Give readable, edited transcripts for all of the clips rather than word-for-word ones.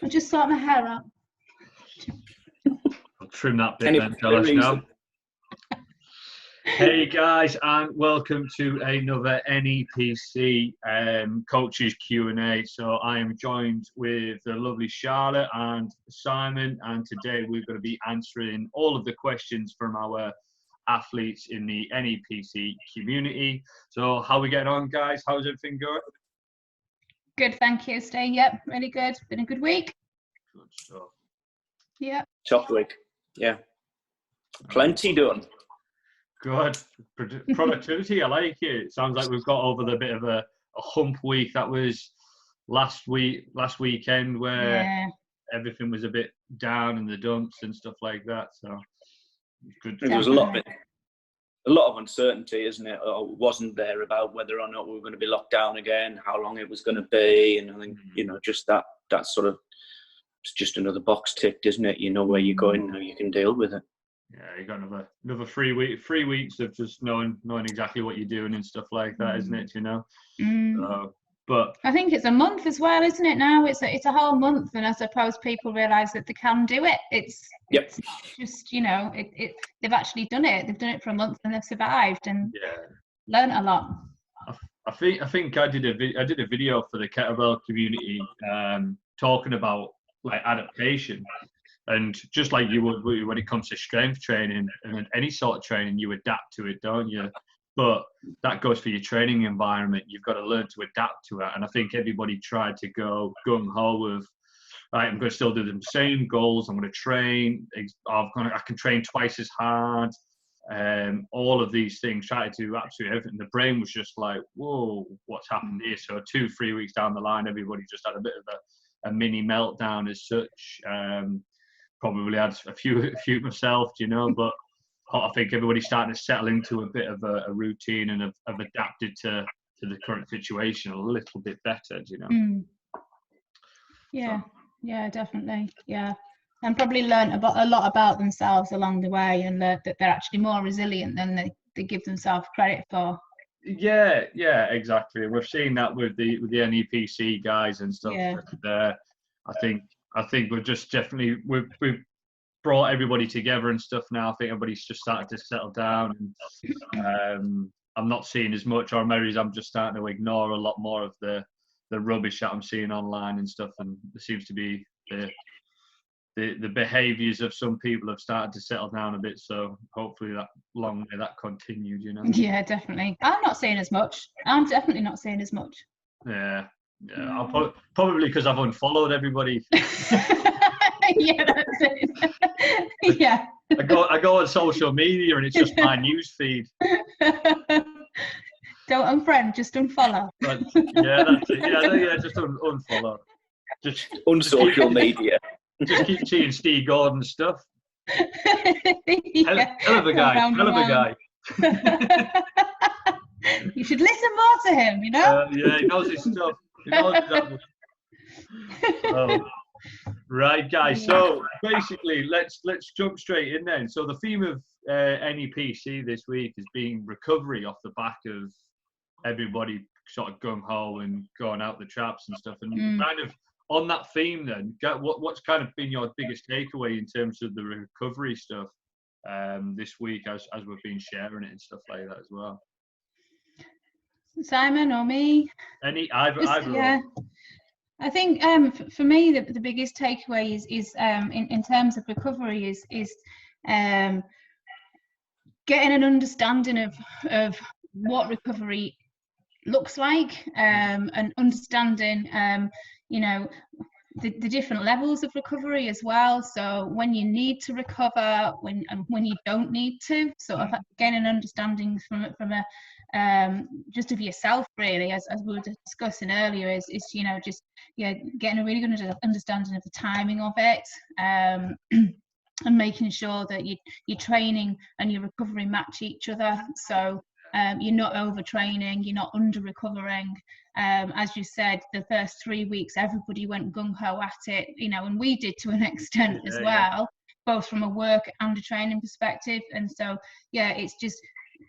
I'll just sort my hair out. I'll trim that bit then, tell us now. Hey guys, and welcome to another NEPC Coaches Q&A. So I am joined with the lovely Charlotte and Simon, and today we're going to be answering all of the questions from our athletes in the NEPC community. So how are we getting on, guys? How's everything going? Good, thank you, Stay. Yep, really good. Been a good week. Good stuff. Yeah. Tough week. Yeah. Plenty done. Good. Productivity, I like it. It sounds like we've got over the bit of a hump week that was last weekend where everything was a bit down in the dumps and stuff like that. So good. There was a lot of uncertainty, isn't it? Or wasn't there about whether or not we were going to be locked down again, how long it was going to be, and I think just that sort of, it's just another box ticked, isn't it? You know where you're going now, you can deal with it. Yeah, you got another 3 weeks of just knowing exactly what you're doing and stuff like that, isn't it? But I think it's a month as well, isn't it? Now it's a whole month, and I suppose people realise that they can do it. It's not just they've actually done it. They've done it for a month and they've survived and learned a lot. I think I did a video for the kettlebell community talking about like adaptation. And just like you would when it comes to strength training and any sort of training, you adapt to it, don't you? But that goes for your training environment. You've got to learn to adapt to it. And I think everybody tried to go gung-ho with, right, I'm going to still do the same goals. I'm going to train. I can train twice as hard. All of these things, try to do absolutely everything. The brain was just like, whoa, what's happened here? So 2-3 weeks down the line, everybody just had a bit of a mini meltdown as such. Probably had a few myself, but I think everybody's starting to settle into a bit of a routine and have adapted to the current situation a little bit better, Yeah, definitely. Yeah. And probably learned a lot about themselves along the way, and that they're actually more resilient than they give themselves credit for. Yeah, exactly. We've seen that with the NEPC guys and stuff. Yeah. I think we've just definitely we've brought everybody together and stuff now. I think everybody's just started to settle down, and I'm not seeing as much, or maybe I'm just starting to ignore a lot more of the rubbish that I'm seeing online and stuff. And there seems to be the behaviours of some people have started to settle down a bit. So hopefully that continued. Yeah, definitely. I'm not seeing as much. I'm definitely not seeing as much. Yeah. I'll probably because I've unfollowed everybody. Yeah, that's it. Yeah. I go on social media and it's just my news feed. Don't unfriend, just unfollow. That's it. Yeah, just unfollow. Just unsocial media. Just keep seeing Steve Gordon's stuff. Hell of a guy. You should listen more to him, yeah, he knows his stuff. Right, guys. So basically, let's jump straight in then. So the theme of NEPC this week has been recovery off the back of everybody sort of gung-ho and going out the traps and stuff. And kind of on that theme, then, what's kind of been your biggest takeaway in terms of the recovery stuff this week, as we've been sharing it and stuff like that as well? Simon or me? Either. Yeah. I think for me the biggest takeaway is in terms of recovery is getting an understanding of what recovery looks like, and understanding the different levels of recovery as well. So when you need to recover, when you don't need to, sort of getting an understanding from a just of yourself, really, as we were discussing earlier, is getting a really good understanding of the timing of it, and making sure that your training and your recovery match each other. So you're not overtraining, you're not under recovering. As you said, the first 3 weeks everybody went gung-ho at it, and we did to an extent as well, both from a work and a training perspective. And so it's just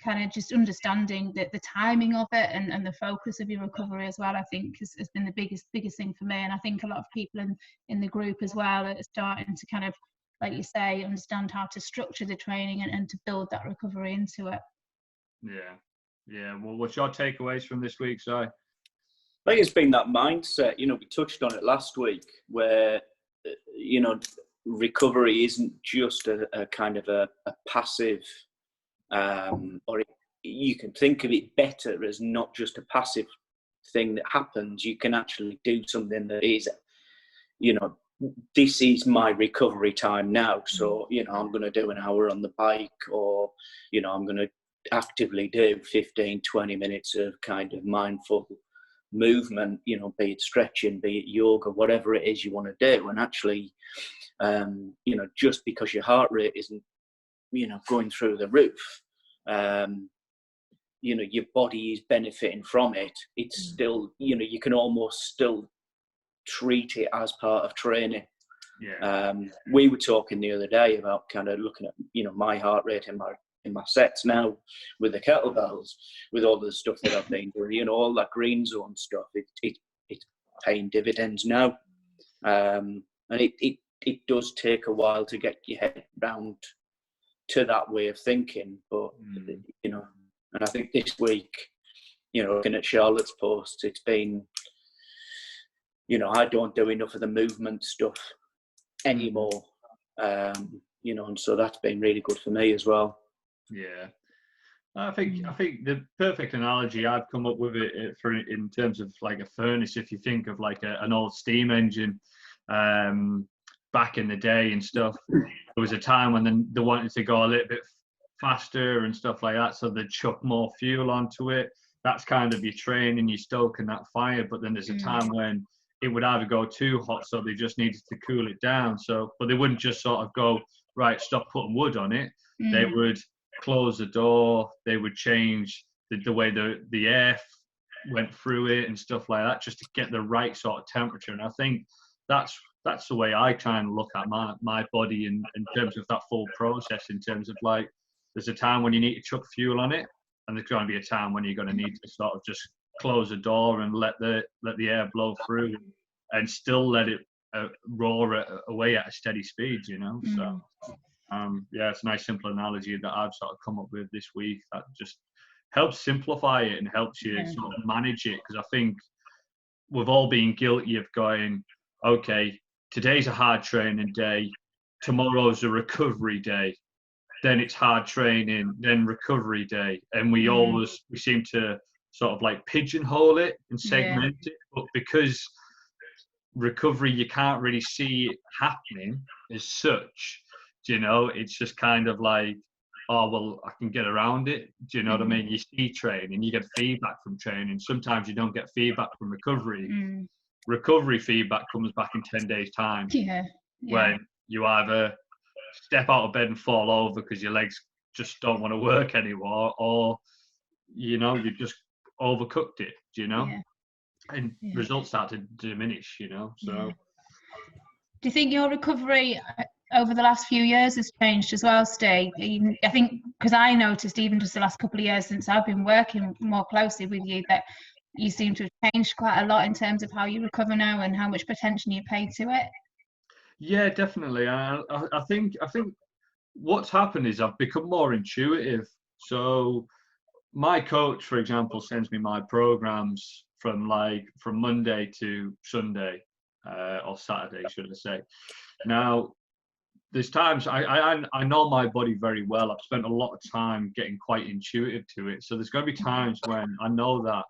kind of just understanding the timing of it and the focus of your recovery as well, I think has been the biggest thing for me. And I think a lot of people in the group as well are starting to kind of, like you say, understand how to structure the training and to build that recovery into it. Yeah. Well, what's your takeaways from this week, Si? I think it's been that mindset. We touched on it last week, where recovery isn't just a kind of a passive, or you can think of it better as not just a passive thing that happens. You can actually do something that is, this is my recovery time now. So, I'm going to do an hour on the bike, or, I'm going to actively do 15, 20 minutes of kind of mindful movement, be it stretching, be it yoga, whatever it is you want to do. And actually, just because your heart rate isn't, going through the roof, your body is benefiting from it. It's still, you can almost still treat it as part of training. We were talking the other day about kind of looking at, my heart rate in my sets now with the kettlebells, with all the stuff that I've been doing, all that green zone stuff. It's paying dividends now, and it does take a while to get your head round to that way of thinking. But and I think this week, looking at Charlotte's posts, it's been, I don't do enough of the movement stuff anymore, and so that's been really good for me as well. Yeah, I think the perfect analogy I've come up with it for in terms of like a furnace. If you think of like an old steam engine, back in the day and stuff, there was a time when they wanted to go a little bit faster and stuff like that, so they'd chuck more fuel onto it. That's kind of your training, your stoking that fire. But then there's a time when it would either go too hot, so they just needed to cool it down. But they wouldn't just sort of go, right, stop putting wood on it. They would close the door, they would change the way the air went through it and stuff like that, just to get the right sort of temperature. And I think that's the way I try and look at my body in terms of that full process, in terms of like, there's a time when you need to chuck fuel on it, and there's going to be a time when you're going to need to sort of just close the door and let the air blow through and still let it roar away at a steady speed, So it's a nice simple analogy that I've sort of come up with this week that just helps simplify it and helps you sort of manage it. Because I think we've all been guilty of going, okay, today's a hard training day, tomorrow's a recovery day, then it's hard training, then recovery day, and we seem to sort of like pigeonhole it and segment it. But because recovery, you can't really see it happening as such, it's just kind of like, oh, well, I can get around it. Do you know what I mean? You see training, you get feedback from training. Sometimes you don't get feedback from recovery. Recovery feedback comes back in 10 days' time. When you either step out of bed and fall over because your legs just don't want to work anymore, or, you just overcooked it, and results start to diminish, so. Do you think your recovery over the last few years has changed as well, Steve? I think, because I noticed even just the last couple of years since I've been working more closely with you, that you seem to have changed quite a lot in terms of how you recover now and how much attention you pay to it. Yeah, definitely. I think what's happened is I've become more intuitive. So my coach, for example, sends me my programs from Monday to Sunday, or Saturday, should I say. Now, there's times I know my body very well. I've spent a lot of time getting quite intuitive to it. So there's going to be times when I know that,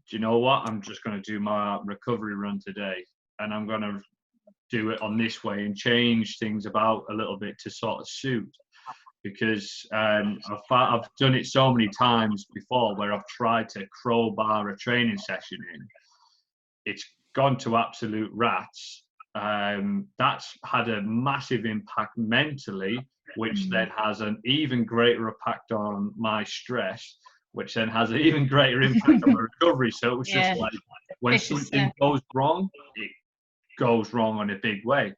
do you know what? I'm just going to do my recovery run today, and I'm going to do it on this way and change things about a little bit to sort of suit. Because I've done it so many times before where I've tried to crowbar a training session in. It's gone to absolute rats. That's had a massive impact mentally, which then has an even greater impact on my stress, which then has an even greater impact on my recovery. So it was just like, when something goes wrong, it goes wrong in a big way.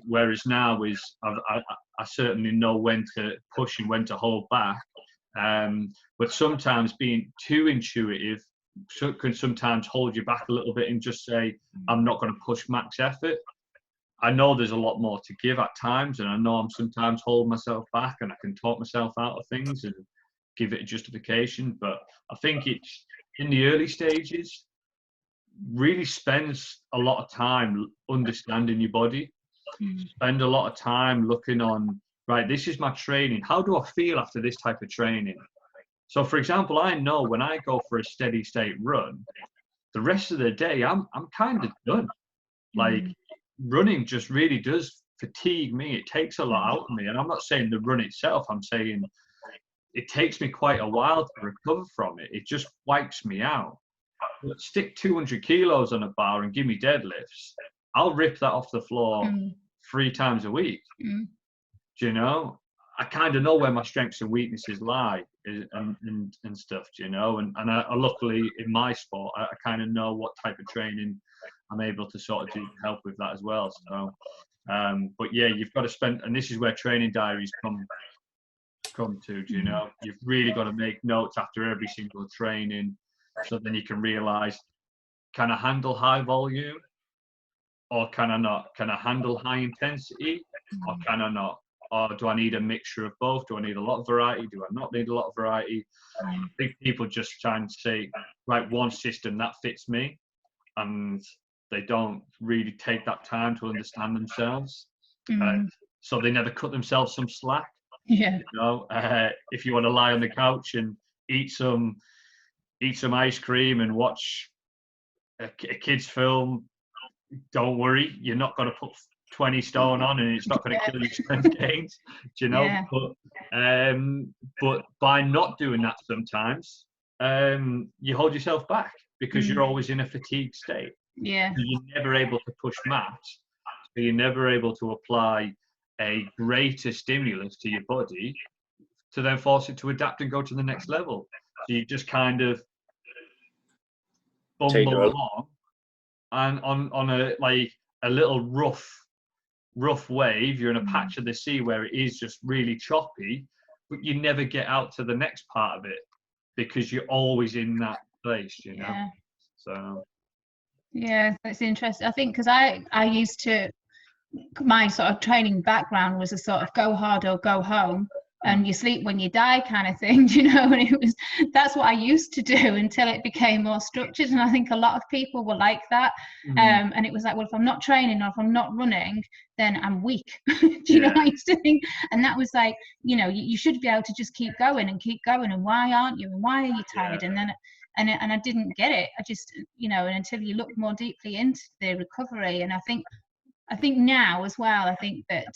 Whereas now I certainly know when to push and when to hold back, But sometimes being too intuitive can sometimes hold you back a little bit and just say, I'm not going to push max effort. I know there's a lot more to give at times, and I know I'm sometimes holding myself back, and I can talk myself out of things and give it a justification. But I think it's in the early stages, really spends a lot of time understanding your body. Spend a lot of time looking on, right, this is my training. How do I feel after this type of training? So, for example, I know when I go for a steady state run, the rest of the day, I'm kind of done. Like, running just really does fatigue me. It takes a lot out of me. And I'm not saying the run itself, I'm saying it takes me quite a while to recover from it. It just wipes me out. But stick 200 kilos on a bar and give me deadlifts, I'll rip that off the floor 3 times a week. Do you know? I kind of know where my strengths and weaknesses lie and stuff, do you know? And I luckily in my sport, I kind of know what type of training I'm able to sort of do help with that as well. So, but yeah, you've got to spend, and this is where training diaries come to, do you know? You've really got to make notes after every single training, so then you can realize, can I handle high volume or can I not? Can I handle high intensity or can I not? Or do I need a mixture of both? Do I need a lot of variety? Do I not need a lot of variety? I think people just try and say, right, one system that fits me, and they don't really take that time to understand themselves. So they never cut themselves some slack. Yeah. You know, if you want to lie on the couch and eat some ice cream and watch a kid's film, don't worry, you're not going to put 20 stone on and it's not going to kill your strength gains, do you know? Yeah. But by not doing that sometimes, you hold yourself back because you're always in a fatigued state. Yeah. So you're never able to push max, so you're never able to apply a greater stimulus to your body to then force it to adapt and go to the next level. So you just kind of bumble along and on a like a little rough wave. You're in a patch of the sea where it is just really choppy, but you never get out to the next part of it because you're always in that place, you know. Yeah. So yeah, that's interesting. I think because I used to, my sort of training background was a sort of go hard or go home, and you sleep when you die kind of thing, you know. And that's what I used to do until it became more structured. And I think a lot of people were like that. And it was like, well, if I'm not training or if I'm not running, then I'm weak. Do you know what I used to think? And that was like, you know, you should be able to just keep going. And why aren't you? And why are you tired? And then and I didn't get it. I just, you know, and until you look more deeply into the recovery. And I think now as well, I think that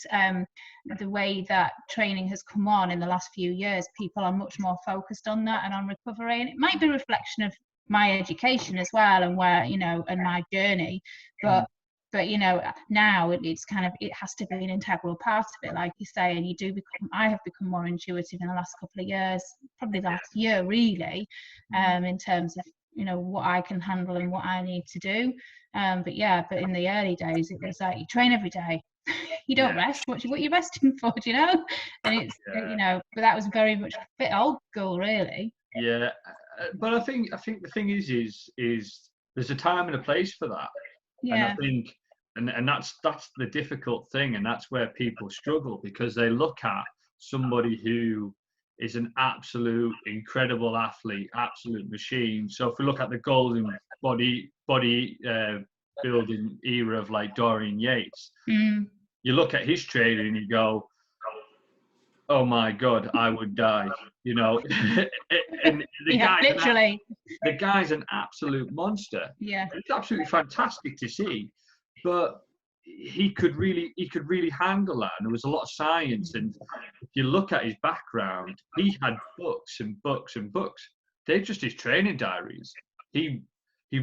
the way that training has come on in the last few years, people are much more focused on that and on recovery. And it might be a reflection of my education as well, and where, you know, and my journey. But you know, now it's kind of, it has to be an integral part of it, like you say. And I have become more intuitive in the last couple of years, probably last year really, in terms of, you know, what I can handle and what I need to do. But in the early days, it was like you train every day. You don't rest. What are you resting for? Do you know? And it's you know, but that was very much a bit old school, really. Yeah, but I think the thing is there's a time and a place for that. Yeah. And I think, and that's the difficult thing, and that's where people struggle, because they look at somebody who is an absolute incredible athlete, absolute machine. So if we look at the golden body building era of like Dorian Yates, you look at his training and you go, oh my God, I would die, you know. And the guy's an absolute monster. Yeah, it's absolutely fantastic to see, but he could really handle that, and there was a lot of science. And if you look at his background, he had books and books and books. They're just his training diaries. He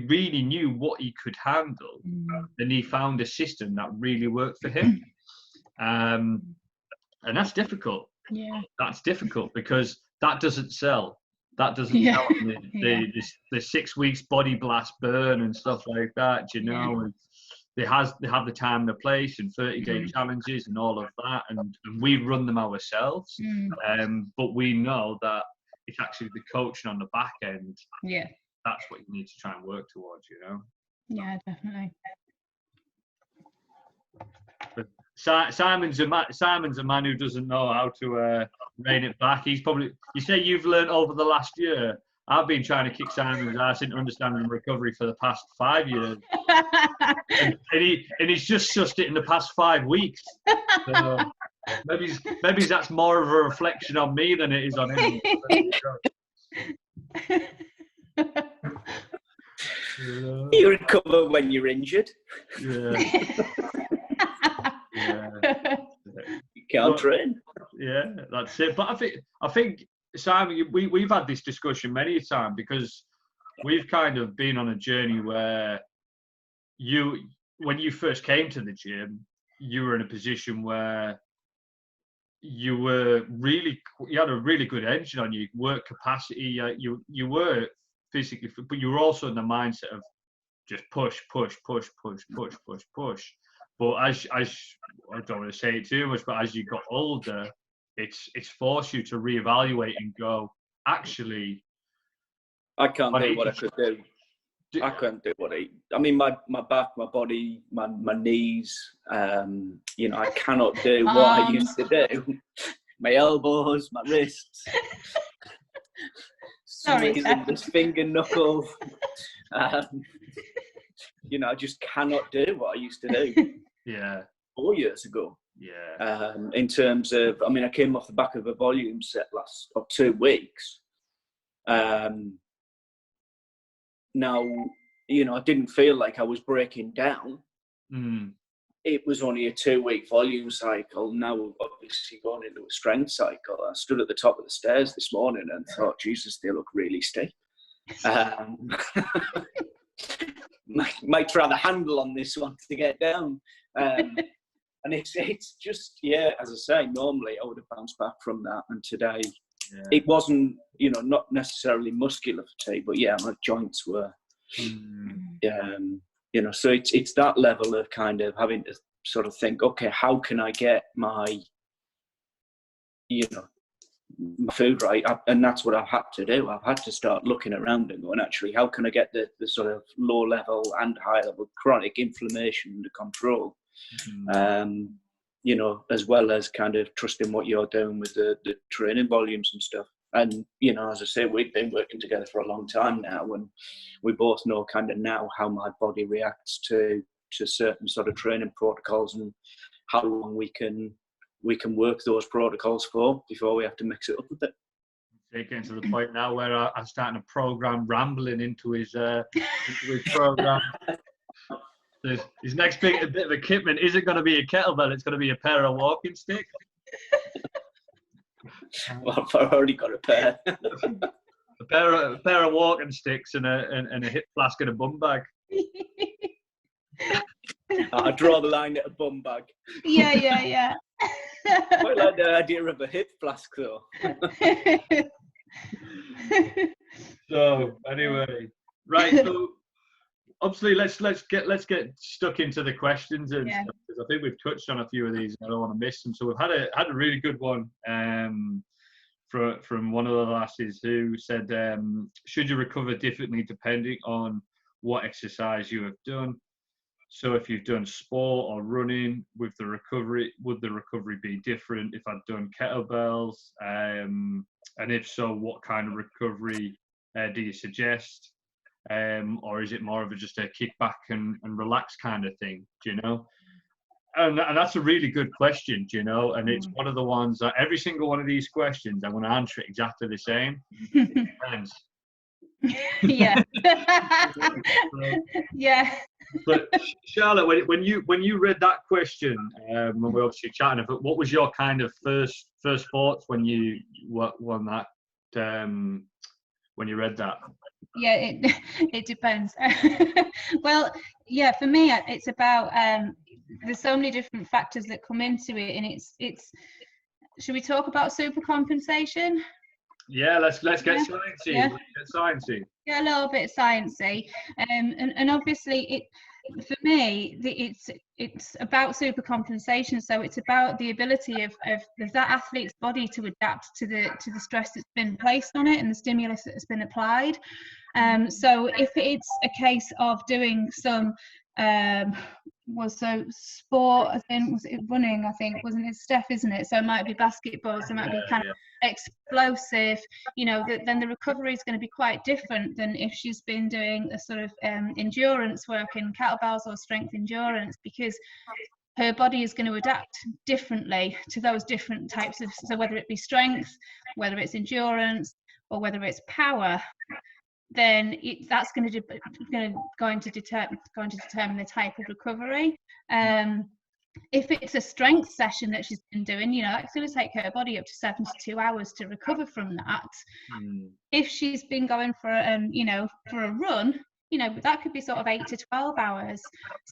really knew what he could handle, and he found a system that really worked for him. And that's difficult. Yeah, that's difficult because that doesn't sell. That doesn't sell the 6 weeks body blast burn and stuff like that, you know. And they have the time and the place and 30-day challenges and all of that, and we run them ourselves. But we know that it's actually the coaching on the back end. Yeah. That's what you need to try and work towards, you know. Yeah, definitely. But Simon's a man who doesn't know how to rein it back. He's probably, you say you've learned over the last year. I've been trying to kick Simon's ass into understanding recovery for the past 5 years, and he's just sussed it in the past 5 weeks. So maybe that's more of a reflection on me than it is on him. You recover when you're injured. Yeah. Yeah. You can't train. Yeah, that's it. But I think Simon, we've had this discussion many a time, because we've kind of been on a journey where when you first came to the gym, you were in a position where you had a really good engine on you, work capacity. You were physically fit, but you were also in the mindset of just push. But as I don't want to say it too much, but as you got older, it's forced you to reevaluate and go, actually, I can't do what I could do. I couldn't do what I mean, my back, my body, my knees, you know, I cannot do what I used to do. My elbows, my wrists. Sorry, this finger knuckle. You know, I just cannot do what I used to do. Yeah. 4 years ago. Yeah. In terms of, I mean, I came off the back of a volume set last 2 weeks. Now, you know, I didn't feel like I was breaking down. It was only a 2-week volume cycle. Now we're obviously going into a strength cycle. I stood at the top of the stairs this morning and thought, Jesus, they look really steep. Might try the handle on this one to get down. And it's just, yeah, as I say, normally I would have bounced back from that. And today, it wasn't, you know, not necessarily muscular fatigue, but yeah, my joints were, you know, so it's that level of kind of having to sort of think, okay, how can I get my, you know, my food right? And that's what I've had to do. I've had to start looking around and going, actually, how can I get the sort of low level and high level chronic inflammation under control? You know, as well as kind of trusting what you're doing with the training volumes and stuff. And, you know, as I say, we've been working together for a long time now, and we both know kind of now how my body reacts to certain sort of training protocols and how long we can work those protocols for before we have to mix it up a bit. Getting to the point now where I'm starting a program rambling into his program. His next bit of equipment isn't going to be a kettlebell; it's going to be a pair of walking sticks. Well, I've already got a pair. a pair of walking sticks and a hip flask and a bum bag. I draw the line at a bum bag. Yeah. I quite like the idea of a hip flask, though. So anyway, right. So obviously, let's get stuck into the questions and stuff, because I think we've touched on a few of these. And I don't want to miss them. So we've had a really good one from one of the lasses who said, should you recover differently depending on what exercise you have done? So if you've done sport or running, would the recovery be different if I'd done kettlebells? And if so, what kind of recovery do you suggest? Or is it more of just a kick back and relax kind of thing, do you know? And that's a really good question, do you know? And it's one of the ones that every single one of these questions, I'm going to answer it exactly the same. It depends. Yeah. Yeah. But Charlotte, when you read that question, when we were obviously chatting, what was your kind of first thoughts when you won that? When you read that? Yeah, it depends. Well, yeah, for me, it's about there's so many different factors that come into it, and it's. Should we talk about super compensation? Yeah, let's get sciencey. Yeah. Let's get sciencey. Yeah, a little bit sciencey, and obviously for me, it's about supercompensation. So it's about the ability of that athlete's body to adapt to the stress that's been placed on it and the stimulus that's been applied. So if it's a case of doing some sport, I think, was it running? I think, wasn't it, Steph, isn't it? So it might be basketball, so it might be kind of explosive, then the recovery is going to be quite different than if she's been doing a sort of endurance work in kettlebells or strength endurance, because her body is going to adapt differently to those different types of, so whether it be strength, whether it's endurance, or whether it's power, then that's going to determine the type of recovery. If it's a strength session that she's been doing, that's going to take her body up to 72 hours to recover from that. If she's been going for for a run, that could be sort of 8 to 12 hours.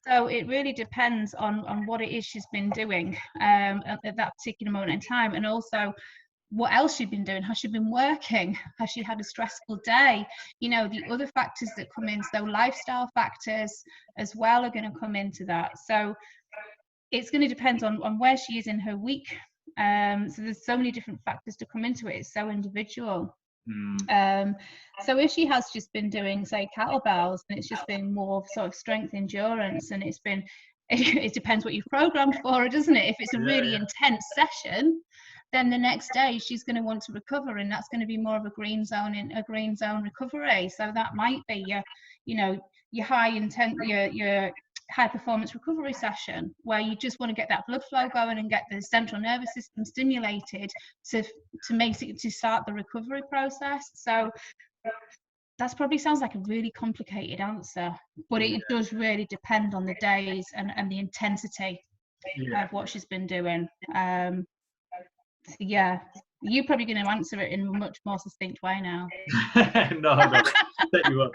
So it really depends on what it is she's been doing at that particular moment in time, and also what else she's been doing. Has she been working? Has she had a stressful day? The other factors that come in, so lifestyle factors as well are going to come into that. So it's going to depend on where she is in her week. So there's so many different factors to come into it. It's so individual. So if she has just been doing, say, kettlebells, and it's just been more sort of strength endurance, and it depends what you've programmed for her, doesn't it? If it's a really intense session, then the next day she's going to want to recover, and that's going to be more of a green zone recovery. So that might be your high performance recovery session, where you just want to get that blood flow going and get the central nervous system stimulated to start the recovery process. So that probably sounds like a really complicated answer, but it does really depend on the days and the intensity of what she's been doing. So you're probably going to answer it in a much more succinct way now. No, set you up.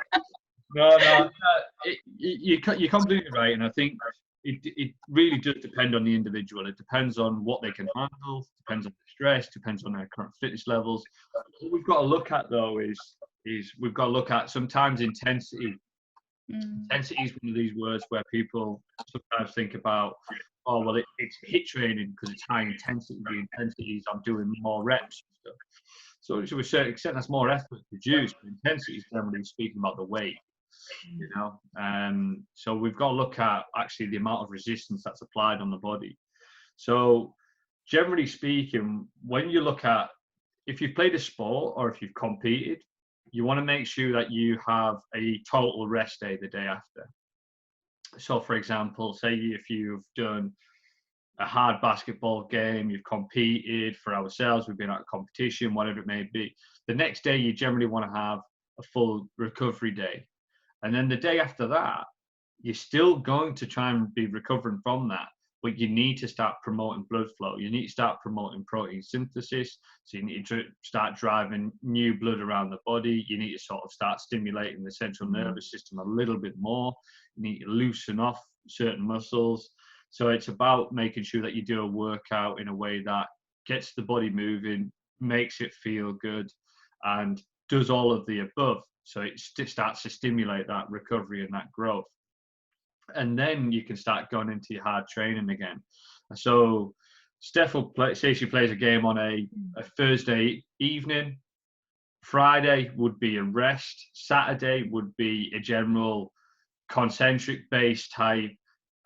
No, you're completely right, and I think it really does depend on the individual. It depends on what they can handle, depends on the stress, depends on their current fitness levels. What we've got to look at, though, is we've got to look at sometimes intensity. Intensity is one of these words where people sometimes think about, oh, well, it's HIIT training because it's high intensity. The intensity is I'm doing more reps and stuff. So to a certain extent, that's more effort produced. But intensity is generally speaking about the weight. So we've got to look at actually the amount of resistance that's applied on the body. So generally speaking, when you look at, if you've played a sport or if you've competed, you want to make sure that you have a total rest day the day after. So for example, say if you've done a hard basketball game, you've competed, for ourselves, we've been at a competition, whatever it may be, the next day you generally want to have a full recovery day. And then the day after that, you're still going to try and be recovering from that, but you need to start promoting blood flow. You need to start promoting protein synthesis. So you need to start driving new blood around the body. You need to sort of start stimulating the central nervous system a little bit more. You need to loosen off certain muscles. So it's about making sure that you do a workout in a way that gets the body moving, makes it feel good, and does all of the above. So it starts to stimulate that recovery and that growth. And then you can start going into your hard training again. So Steph will say she plays a game on a Thursday evening. Friday would be a rest. Saturday would be a general concentric based type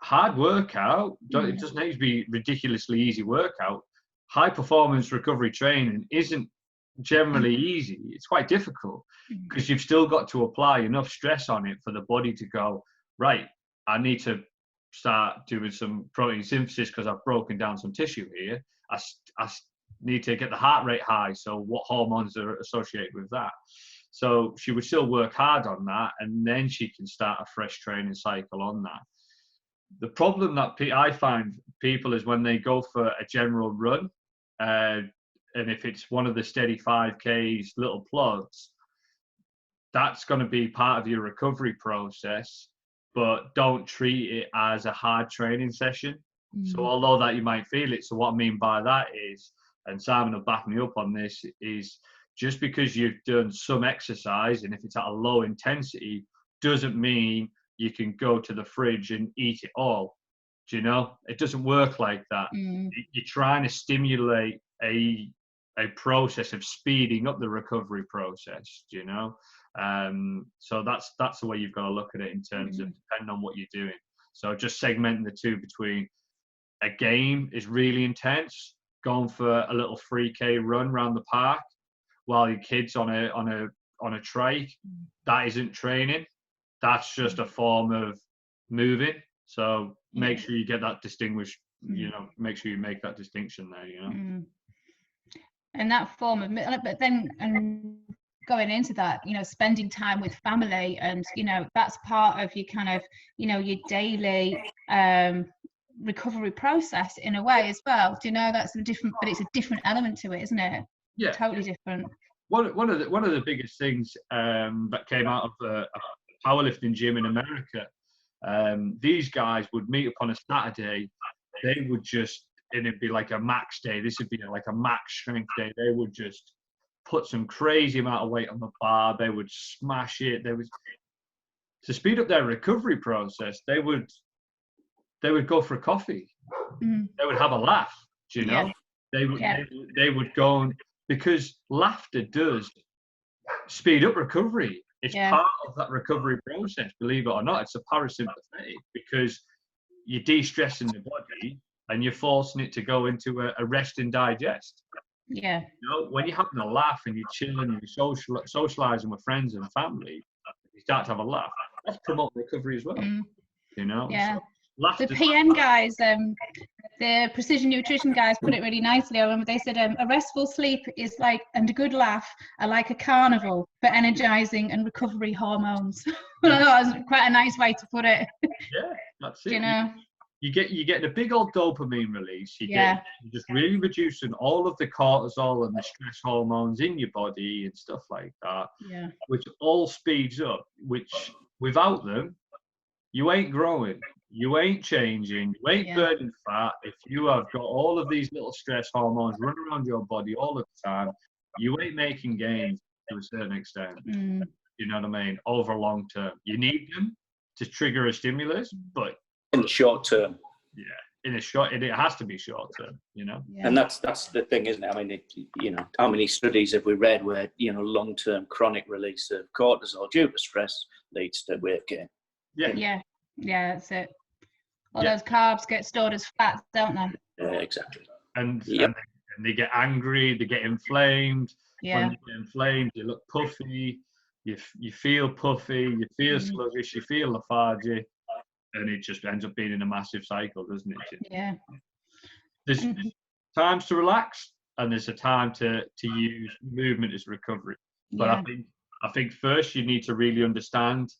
hard workout. It doesn't need to be ridiculously easy workout. High performance recovery training isn't generally easy. It's quite difficult because you've still got to apply enough stress on it for the body to go, right, I need to start doing some protein synthesis because I've broken down some tissue here. I need to get the heart rate high. So what hormones are associated with that? So she would still work hard on that, and then she can start a fresh training cycle on that. The problem that I find people is when they go for a general run, and if it's one of the steady 5Ks, little plugs, that's going to be part of your recovery process, but don't treat it as a hard training session. So although that you might feel it, so what I mean by that is, and Simon will back me up on this, is just because you've done some exercise, and if it's at a low intensity, doesn't mean you can go to the fridge and eat it all. Do you know? It doesn't work like that. You're trying to stimulate a process of speeding up the recovery process. Do you know? So that's the way you've got to look at it in terms of depending on what you're doing. So just segmenting the two between a game is really intense, going for a little 3K run around the park while your kid's on a trike. That isn't training. That's just a form of moving. So make sure you get that distinguished, you know, make sure you make that distinction there, you know. And that form of, but then, and going into that, you know, spending time with family, and, you know, that's part of your kind of, you know, your daily recovery process in a way as well. Do you know, that's a different, but it's a different element to it, isn't it? Yeah. Totally different. One of the biggest things that came out of a powerlifting gym in America, these guys would meet up on a Saturday. They would just, and it'd be like a max day. This would be like a max strength day. They would just put some crazy amount of weight on the bar. They would smash it. They would, to speed up their recovery process, they would go for a coffee. They would have a laugh. Do you know? They would go on, because laughter does speed up recovery. It's part of that recovery process, believe it or not. It's a parasympathetic, because you're de-stressing the body and you're forcing it to go into a rest and digest. Yeah. You know, when you're having a laugh and you're chilling and you're socializing with friends and family, you start to have a laugh. That's promote recovery as well. You know? Yeah. So laughter, the PN guys, the precision nutrition guys put it really nicely. I remember they said a restful sleep is like, and a good laugh are like a carnival for energizing and recovery hormones. I thought that was quite a nice way to put it. Yeah, that's it. You know, you get a big old dopamine release. You're just really reducing all of the cortisol and the stress hormones in your body and stuff like that. Yeah. Which all speeds up. Which without them, you ain't growing. You ain't changing, you ain't burning fat. If you have got all of these little stress hormones running around your body all the time, you ain't making gains to a certain extent. You know what I mean? Over long term. You need them to trigger a stimulus, but in the short term. Yeah, it has to be short term, you know? Yeah. And that's the thing, isn't it? I mean, you know, how many studies have we read where, you know, long-term chronic release of cortisol due to stress leads to weight gain? Yeah, that's it. All those carbs get stored as fat, don't they? Yeah, exactly. And they get angry, they get inflamed. Yeah. When you get inflamed, you look puffy, you feel puffy, you feel sluggish, you feel lethargic, and it just ends up being in a massive cycle, doesn't it? Yeah. There's times to relax, and there's a time to use movement as recovery. But I think first you need to really understand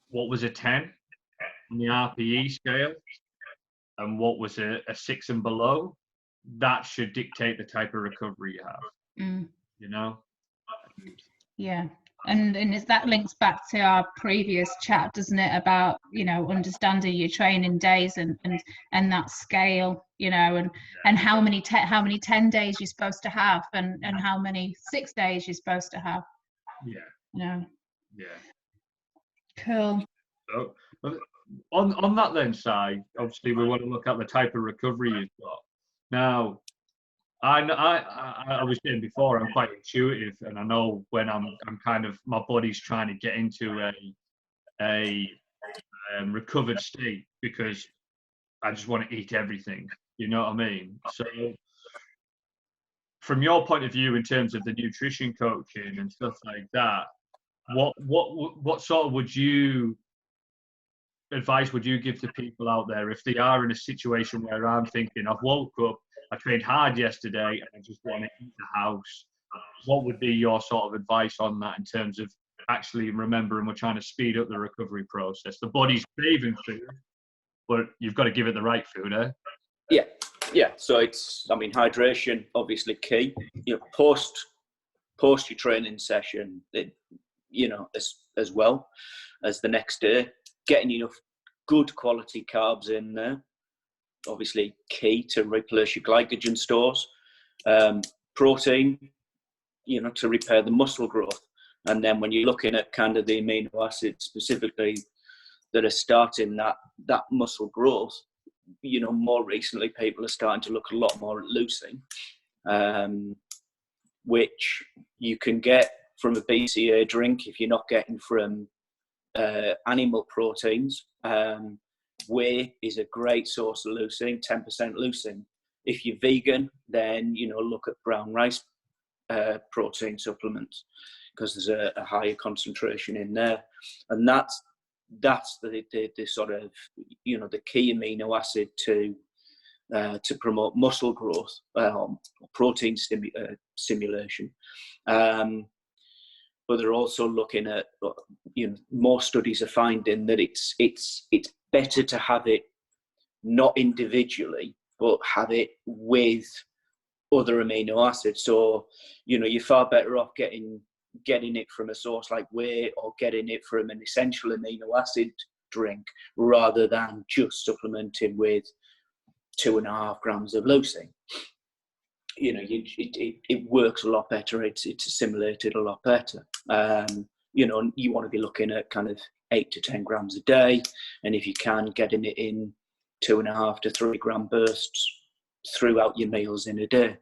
what was a 10 on the RPE scale and what was a 6 and below. That should dictate the type of recovery you have. You know? Yeah. And that links back to our previous chat, doesn't it, about, you know, understanding your training days and that scale, you know, and how many 10 days you're supposed to have and how many 6 days you're supposed to have. Yeah. You know? Yeah. Cool. So on that then side, obviously we want to look at the type of recovery you've got. Now, I was saying before, I'm quite intuitive, and I know when I'm kind of, my body's trying to get into a recovered state, because I just want to eat everything. You know what I mean? So, from your point of view, in terms of the nutrition coaching and stuff like that, what sort of advice would you give to people out there if they are in a situation where I'm thinking, I've woke up, I trained hard yesterday, and I just want to eat the house? What would be your sort of advice on that, in terms of actually remembering we're trying to speed up the recovery process? The body's craving food, but you've got to give it the right food, eh? Yeah. So it's, I mean, hydration obviously key. You know, post your training session, you know, as well as the next day, getting enough good quality carbs in there, obviously key to replenish your glycogen stores. Protein, you know, to repair the muscle growth. And then when you're looking at kind of the amino acids specifically that are starting that muscle growth, you know, more recently people are starting to look a lot more at leucine, which you can get from a BCA drink if you're not getting from animal proteins. Whey is a great source of leucine, 10% leucine. If you're vegan, then, you know, look at brown rice protein supplements, because there's a higher concentration in there. And that's the sort of, you know, the key amino acid to promote muscle growth, protein stimulation. But they're also looking at, you know, more studies are finding that it's better to have it not individually, but have it with other amino acids. So, you know, you're far better off getting it from a source like whey, or getting it from an essential amino acid drink, rather than just supplementing with 2.5 grams of leucine. You know, it works a lot better. It's assimilated a lot better. You know, you want to be looking at kind of 8 to 10 grams a day, and if you can, getting it in 2.5 to 3 gram bursts throughout your meals in a day.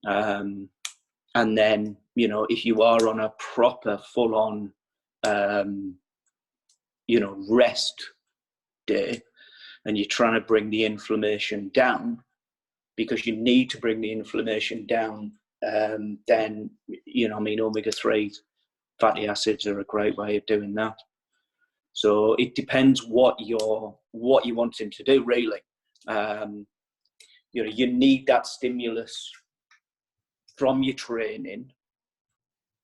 And then, you know, if you are on a proper full-on, you know, rest day, and you're trying to bring the inflammation down, because you need to bring the inflammation down, then, you know, I mean, omega-3 fatty acids are a great way of doing that. So it depends what you're wanting to do, really. You know, you need that stimulus from your training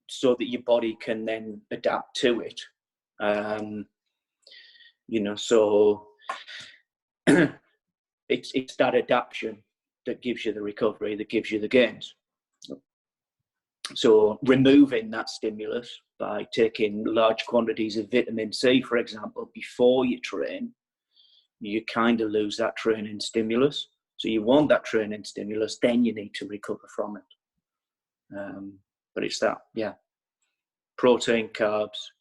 so that your body can then adapt to it. You know, so it's that adaptation that gives you the recovery, that gives you the gains. So removing that stimulus by taking large quantities of vitamin C, for example, before you train, you kind of lose that training stimulus. So you want that training stimulus, then you need to recover from it. But it's that, yeah, protein, carbs,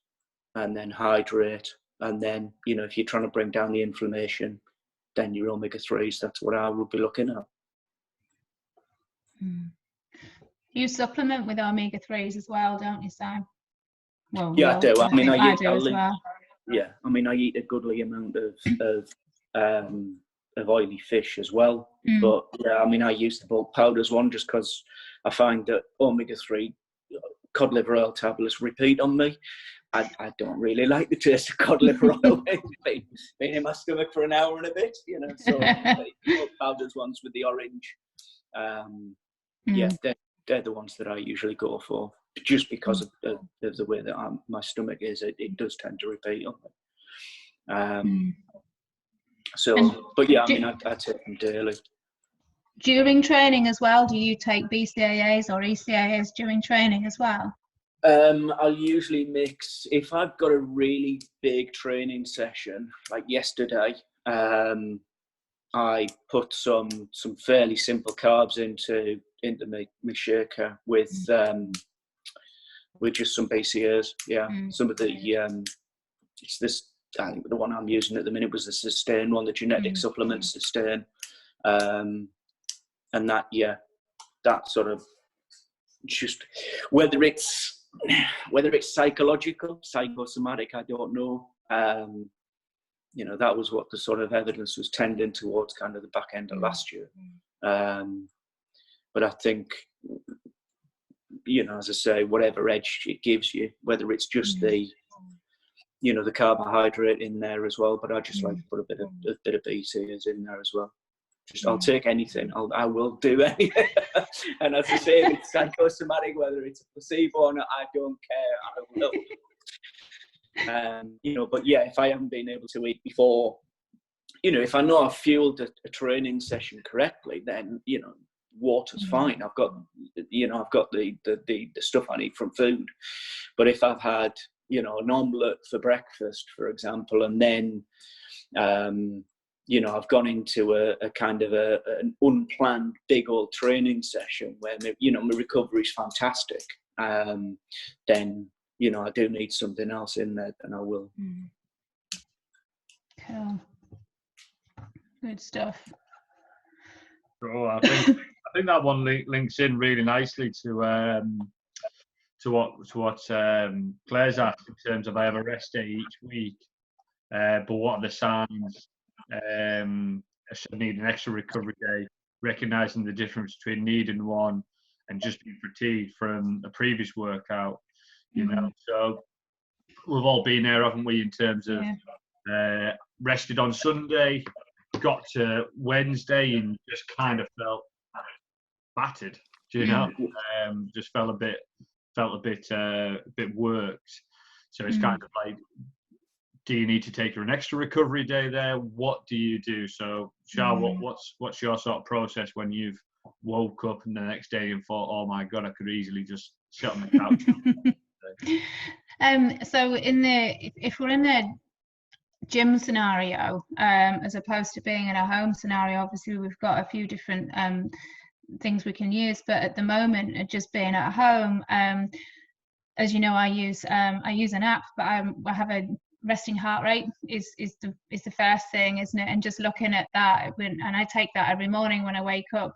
and then hydrate. And then, you know, if you're trying to bring down the inflammation, then your omega-3s, that's what I would be looking at. You supplement with omega-3s as well, don't you, Sam? Well, yeah, I do. I mean, I do as well. Yeah, I mean, I eat a goodly amount of oily fish as well. But yeah, I mean, I use the bulk powders one just because I find that omega-3 cod liver oil tablets repeat on me. I don't really like the taste of cod liver oil. It's been in my stomach for an hour and a bit, you know. So the bulk powders ones with the orange, yeah, they're the ones that I usually go for, just because of the way that my stomach is. It does tend to repeat on me. So, but yeah, I mean, I take them daily. During training as well, do you take BCAAs or ECAAs during training as well? I'll usually mix, if I've got a really big training session, like yesterday, I put some fairly simple carbs into my shaker with just some BCAAs. Yeah, some of the it's this. I think the one I'm using at the minute was the Sustain one, the genetic supplement Sustain, and that, yeah, that sort of just whether it's psychological, psychosomatic, I don't know. You know, that was what the sort of evidence was tending towards kind of the back end of last year. But I think, you know, as I say, whatever edge it gives you, whether it's just the, you know, the carbohydrate in there as well, but I just like to put a bit of BCAAs in there as well. Just, I'll take anything. I will do anything. And as I say, if it's psychosomatic, whether it's a placebo or not, I don't care. I will. You know, but yeah, if I haven't been able to eat before, you know, if I know I've fueled a training session correctly, then, you know, water's fine. I've got the stuff I need from food. But if I've had, you know, an omelette for breakfast, for example, and then, you know, I've gone into a kind of an unplanned big old training session where, you know, my recovery is fantastic. then, you know, I do need something else in there, then I will. Cool. Good stuff. Cool. I think that one links in really nicely to what Claire's asked in terms of I have a rest day each week, but what are the signs? I should need an extra recovery day, recognizing the difference between needing one and just being fatigued from a previous workout. You know, so we've all been there, haven't we? In terms of rested on Sunday, got to Wednesday and just kind of felt battered. Do you know? Just felt a bit worked. So it's kind of like, do you need to take an extra recovery day there? What do you do? So, Shah, what's your sort of process when you've woke up and the next day and thought, oh my God, I could easily just sit on the couch? So if we're in the gym scenario, as opposed to being in a home scenario, obviously we've got a few different things we can use, but at the moment, just being at home, as you know, I use an app, but I have a resting heart rate is the first thing, isn't it? And just looking at that, and I take that every morning when I wake up,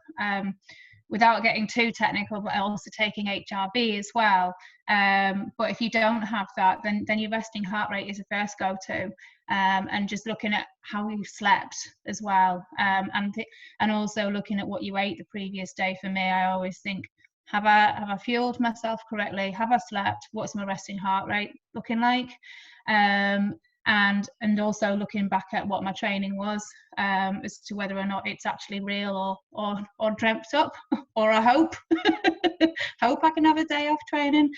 without getting too technical, but also taking HRV as well. But if you don't have that, then your resting heart rate is the first go-to, and just looking at how you've slept as well, and also looking at what you ate the previous day. For me, I always think, have I fueled myself correctly? Have I slept? What's my resting heart rate looking like? And also looking back at what my training was, as to whether or not it's actually real or dreamt up, or I hope I can have a day off training.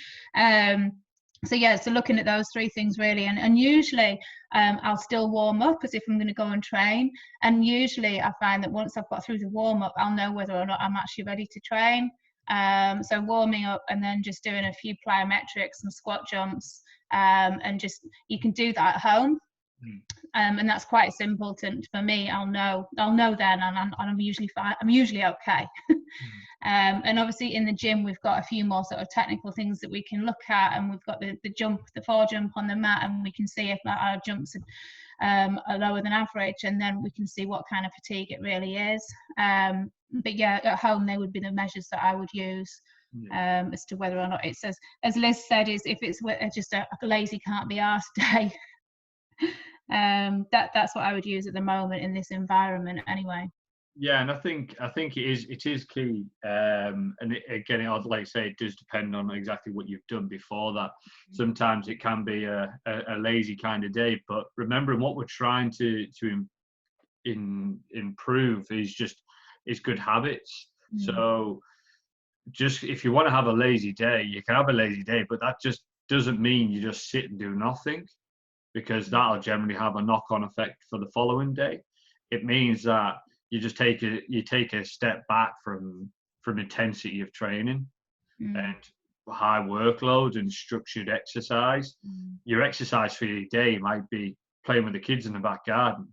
So looking at those three things really, and usually I'll still warm up as if I'm going to go and train, and usually I find that once I've got through the warm up, I'll know whether or not I'm actually ready to train. So warming up and then just doing a few plyometrics, some squat jumps, and just, you can do that at home, and that's quite simple for me. I'll know then, and I'm usually fine. I'm usually okay. And obviously in the gym we've got a few more sort of technical things that we can look at, and we've got the 4 jump on the mat, and we can see if our jumps are lower than average, and then we can see what kind of fatigue it really is. But yeah, at home they would be the measures that I would use, as to whether or not it's, as Liz said, is if it's just a lazy can't be arsed day. That's what I would use at the moment in this environment anyway. Yeah, and I think it is key, and again, I'd like to say it does depend on exactly what you've done before that. Sometimes it can be a lazy kind of day, but remembering what we're trying to improve is good habits. So just, if you want to have a lazy day, you can have a lazy day, but that just doesn't mean you just sit and do nothing, because that'll generally have a knock-on effect for the following day. It means that you just take a step back from intensity of training and high workload and structured exercise. Your exercise for your day might be playing with the kids in the back garden.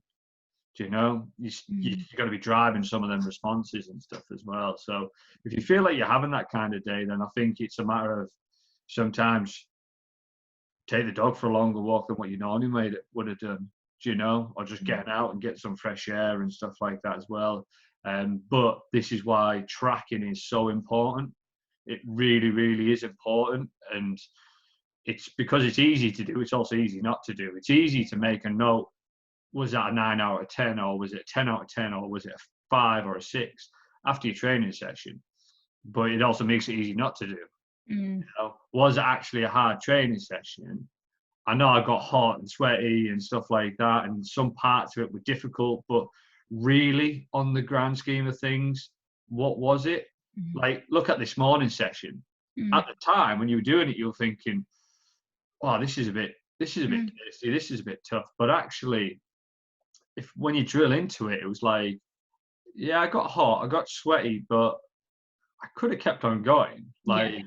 Do you know? You're going to be driving some of them responses and stuff as well. So if you feel like you're having that kind of day, then I think it's a matter of sometimes take the dog for a longer walk than what you normally would have done. Do you know? Or just getting out and get some fresh air and stuff like that as well. But this is why tracking is so important. It really, really is important. And it's because it's easy to do, it's also easy not to do. It's easy to make a note. Was that a 9 out of 10, or was it a 10 out of 10, or was it a 5 or a 6 after your training session? But it also makes it easy not to do. You know, was it actually a hard training session? I know I got hot and sweaty and stuff like that, and some parts of it were difficult, but really, on the grand scheme of things, what was it? Like, look at this morning session. At the time when you were doing it, you were thinking, "Oh, this is a bit tasty. This is a bit tough." But actually, when you drill into it, it was like, yeah, I got hot, I got sweaty, but I could have kept on going. Like,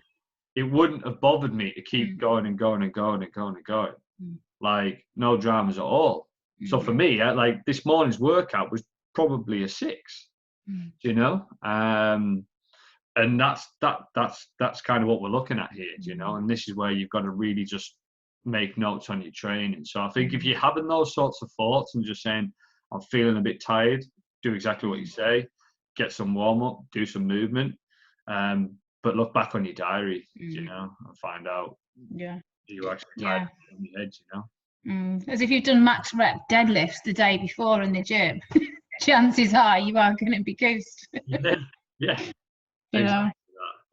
it wouldn't have bothered me to keep going and going and going and going and going. Like, no dramas at all. So for me, like, this morning's workout was probably a 6, you know? And that's kind of what we're looking at here, you know. And this is where you've got to really just make notes on your training. So I think if you're having those sorts of thoughts and just saying, I'm feeling a bit tired, do exactly what you say, get some warm up, do some movement, but look back on your diary, you know, and find out. Yeah. You actually tired on your head, you know. As if you've done max rep deadlifts the day before in the gym, chances are you are going to be goosed. Yeah. You know?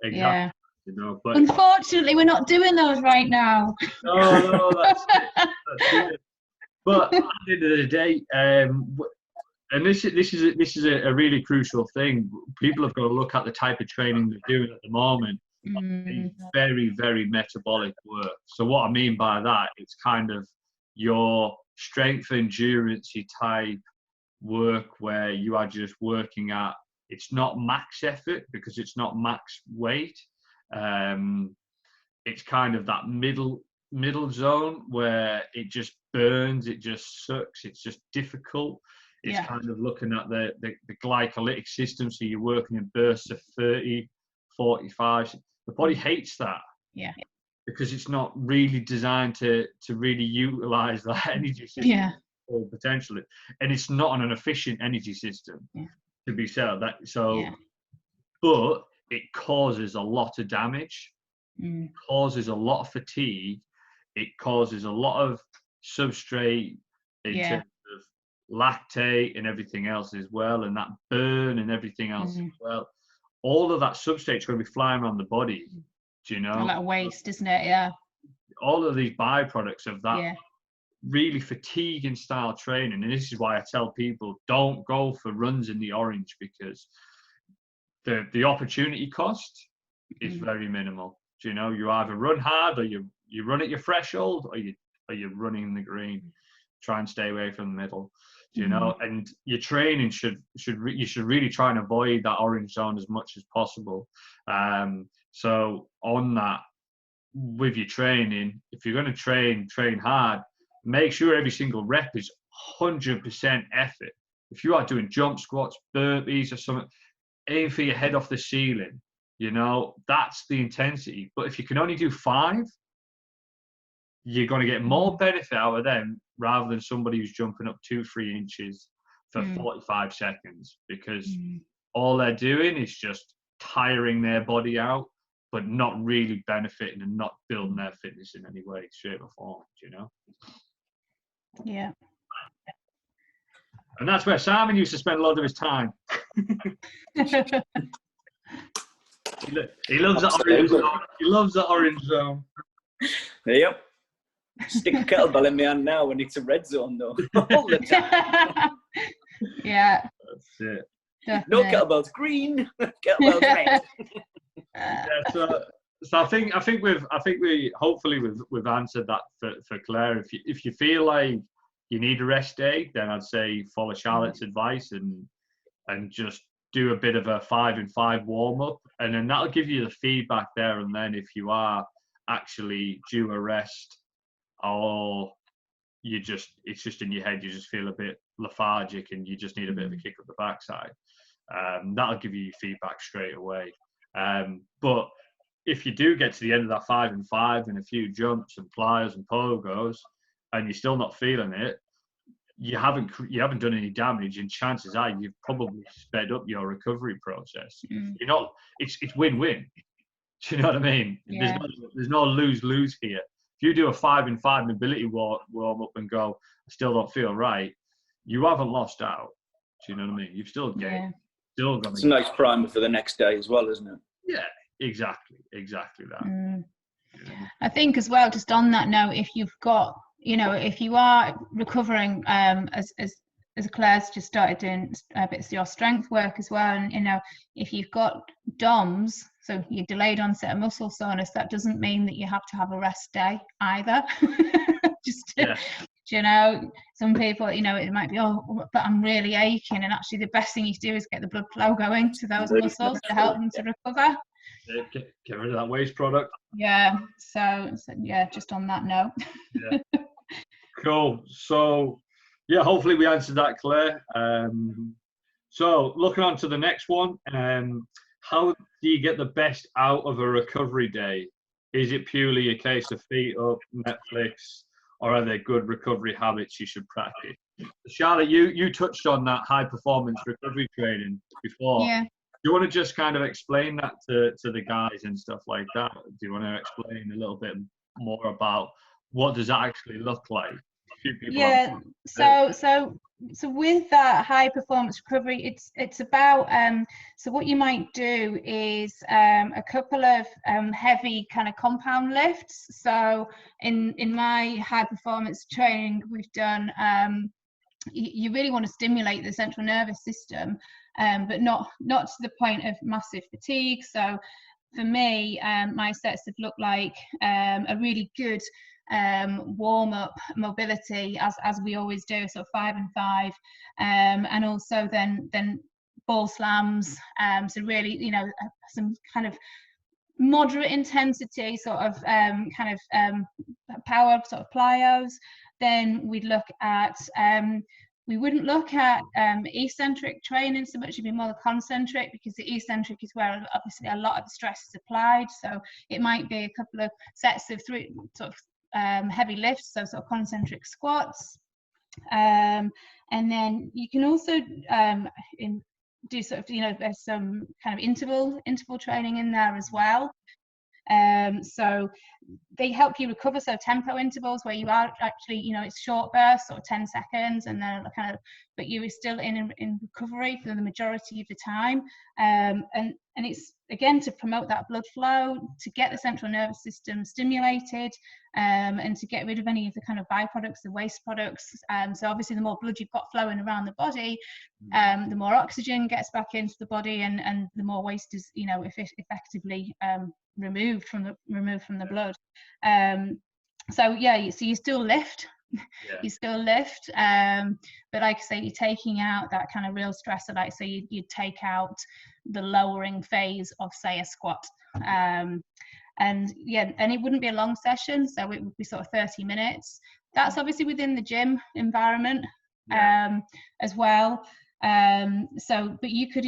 Exactly. Yeah. You know, but unfortunately, we're not doing those right now. No, that's it. But at the end of the day, and this is a really crucial thing. People have got to look at the type of training they're doing at the moment. It's very, very metabolic work. So what I mean by that, it's kind of your strength endurance type work where you are just working at, it's not max effort because it's not max weight. It's kind of that middle zone where it just burns, it just sucks, it's just difficult. It's kind of looking at the glycolytic system. So you're working in bursts of 30, 45. The body hates that. Yeah. Because it's not really designed to really utilize that energy system full potential. And it's not an efficient energy system to be said. But it causes a lot of damage, causes a lot of fatigue, it causes a lot of substrate in terms of lactate and everything else as well, and that burn and everything else as well. All of that substrate is going to be flying around the body, do you know? A lot of waste, isn't it? Yeah. All of these byproducts of that really fatiguing style training, and this is why I tell people don't go for runs in the orange, because the opportunity cost is very minimal. Do you know? You either run hard, or you run at your threshold, or you're running in the green. Try and stay away from the middle. Do you know? And your training you should really try and avoid that orange zone as much as possible. So on that, with your training, if you're going to train hard, make sure every single rep is 100% effort. If you are doing jump squats, burpees or something, aim for your head off the ceiling. You know, that's the intensity. But if you can only do 5, you're going to get more benefit out of them rather than somebody who's jumping up 2-3 inches for 45 seconds, because all they're doing is just tiring their body out, but not really benefiting and not building their fitness in any way, shape or form, you know? Yeah. And that's where Simon used to spend a lot of his time. He loves that orange zone. He loves that orange zone. Yep. Stick a kettlebell in my hand now when it's a red zone, though. All the time. Yeah. That's it. Definitely. No kettlebells green. Kettlebells red. Yeah, so I think we hopefully we've answered that for Claire. If you feel like you need a rest day, then I'd say follow Charlotte's advice and just do a bit of a 5-and-5 warm up, and then that'll give you the feedback there and then if you are actually due a rest, or it's just in your head, you just feel a bit lethargic and you just need a bit of a kick up the backside. That'll give you your feedback straight away. But if you do get to the end of that 5-and-5 and a few jumps and flyers and pogos and you're still not feeling it, you haven't done any damage, and chances are you've probably sped up your recovery process. You're not. It's win-win. Do you know what I mean? Yeah. There's no lose-lose here. If you do a 5-and-5 mobility warm up and go, I still don't feel right, you haven't lost out. Do you know what I mean? You've still gained. Still got. It's a nice primer for the next day as well, isn't it? Yeah, exactly that. Yeah. I think as well, just on that note, if you've got, if you are recovering, as Claire's just started doing bits of your strength work as well, and if you've got DOMS, so you delayed onset of muscle soreness, that doesn't mean that you have to have a rest day either. Some people, it might be, but I'm really aching, and actually the best thing you do is get the blood flow going to those muscles to help them to recover. Get rid of that waste product. Yeah. So just on that note. Yeah. Cool. So, yeah, hopefully we answered that, Claire. So looking on to the next one. how do you get the best out of a recovery day? Is it purely a case of feet up, Netflix, or are there good recovery habits you should practice? Charlotte, you touched on that high performance recovery training before. Yeah. Do you want to just kind of explain that to the guys and stuff like that? Do you want to explain a little bit more about what does that actually look like? Yeah. So with that high performance recovery, it's about so what you might do is a couple of heavy kind of compound lifts. So in my high performance training, we've done you really want to stimulate the central nervous system, but not to the point of massive fatigue. So for me, my sets have looked like a really good warm up mobility, as we always do, so 5 and 5, and also then ball slams. So really, you know, some kind of moderate intensity sort of kind of power sort of plyos. Then we'd look at we wouldn't look at eccentric training so much, it'd be more the concentric, because the eccentric is where obviously a lot of the stress is applied. So it might be a couple of sets of 3 sort of heavy lifts, so sort of concentric squats. And then you can also do sort of, you know, there's some kind of interval training in there as well. So they help you recover. So tempo intervals where you are actually, you know, it's short bursts, sort of 10 seconds, and then kind of, but you are still in recovery for the majority of the time. And it's again to promote that blood flow, to get the central nervous system stimulated, and to get rid of any of the kind of byproducts, the waste products. So obviously the more blood you've got flowing around the body, the more oxygen gets back into the body, and the more waste is, you know, effectively removed from the blood. So yeah, so you still lift, you still lift, but like I say, you're taking out that kind of real stressor. Like, so you take out the lowering phase of, say, a squat. And yeah, and it wouldn't be a long session, so it would be sort of 30 minutes. That's obviously within the gym environment as well. So, but you could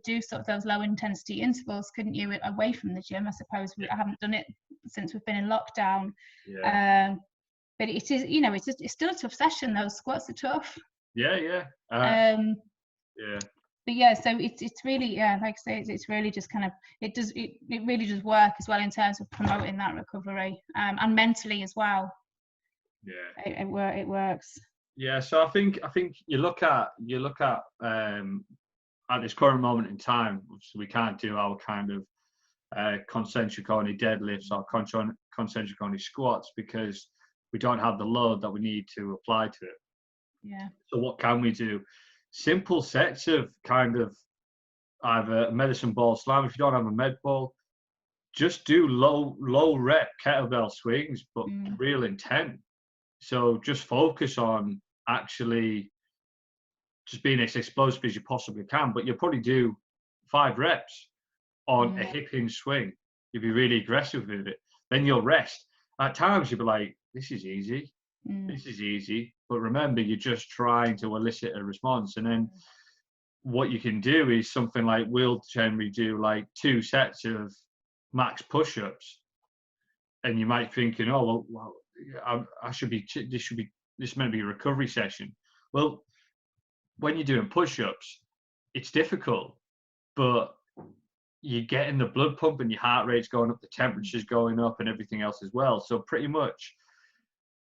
do sort of those low intensity intervals, couldn't you, away from the gym? I suppose I haven't done it since we've been in lockdown. But it is, you know, it's still a tough session. Those squats are tough. But yeah, so it's really, yeah, like I say, it's really just kind of, it really does work as well in terms of promoting that recovery, and mentally as well. It works. Yeah, so I think you look at this current moment in time, so we can't do our kind of concentric only deadlifts or concentric only squats because we don't have the load that we need to apply to it. Yeah. So what can we do? Simple sets of kind of either a medicine ball slam. If you don't have a med ball, just do low rep kettlebell swings, but real intent. So just focus on actually just being as explosive as you possibly can, but you'll probably do 5 reps on a hip hinge swing. You'll be really aggressive with it. Then you'll rest. At times you'll be like, this is easy. This is easy. But remember, you're just trying to elicit a response. And then what you can do is something like we'll generally do like 2 sets of max push-ups. And you might think, oh, well, this meant to be a recovery session. Well, when you're doing push-ups, it's difficult, but you're getting the blood pumping, your heart rate's going up, the temperature's going up, and everything else as well. So pretty much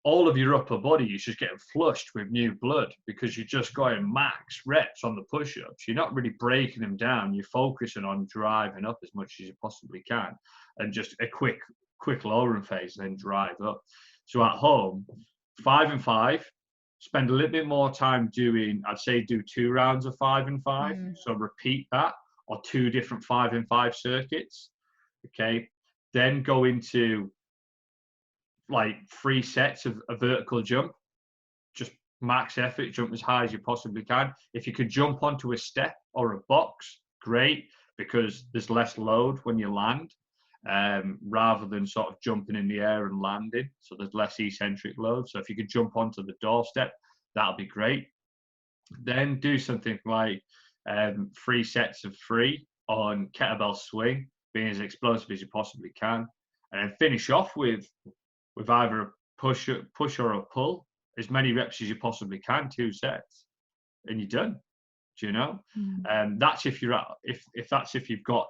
all of your upper body is just getting flushed with new blood because you're just going max reps on the push-ups. You're not really breaking them down. You're focusing on driving up as much as you possibly can, and just a quick lowering phase, and then drive up. So at home, 5 and 5, spend a little bit more time doing, I'd say do 2 rounds of 5 and 5. So repeat that, or 2 different 5 and 5 circuits. Okay. Then go into like 3 sets of a vertical jump, just max effort, jump as high as you possibly can. If you could jump onto a step or a box, great, because there's less load when you land, rather than sort of jumping in the air and landing. So there's less eccentric load. So if you could jump onto the doorstep, that'll be great. Then do something like 3 sets of 3 on kettlebell swing, being as explosive as you possibly can, and then finish off with either a push or a pull, as many reps as you possibly can, 2 sets, and you're done. Do you know? That's if you've got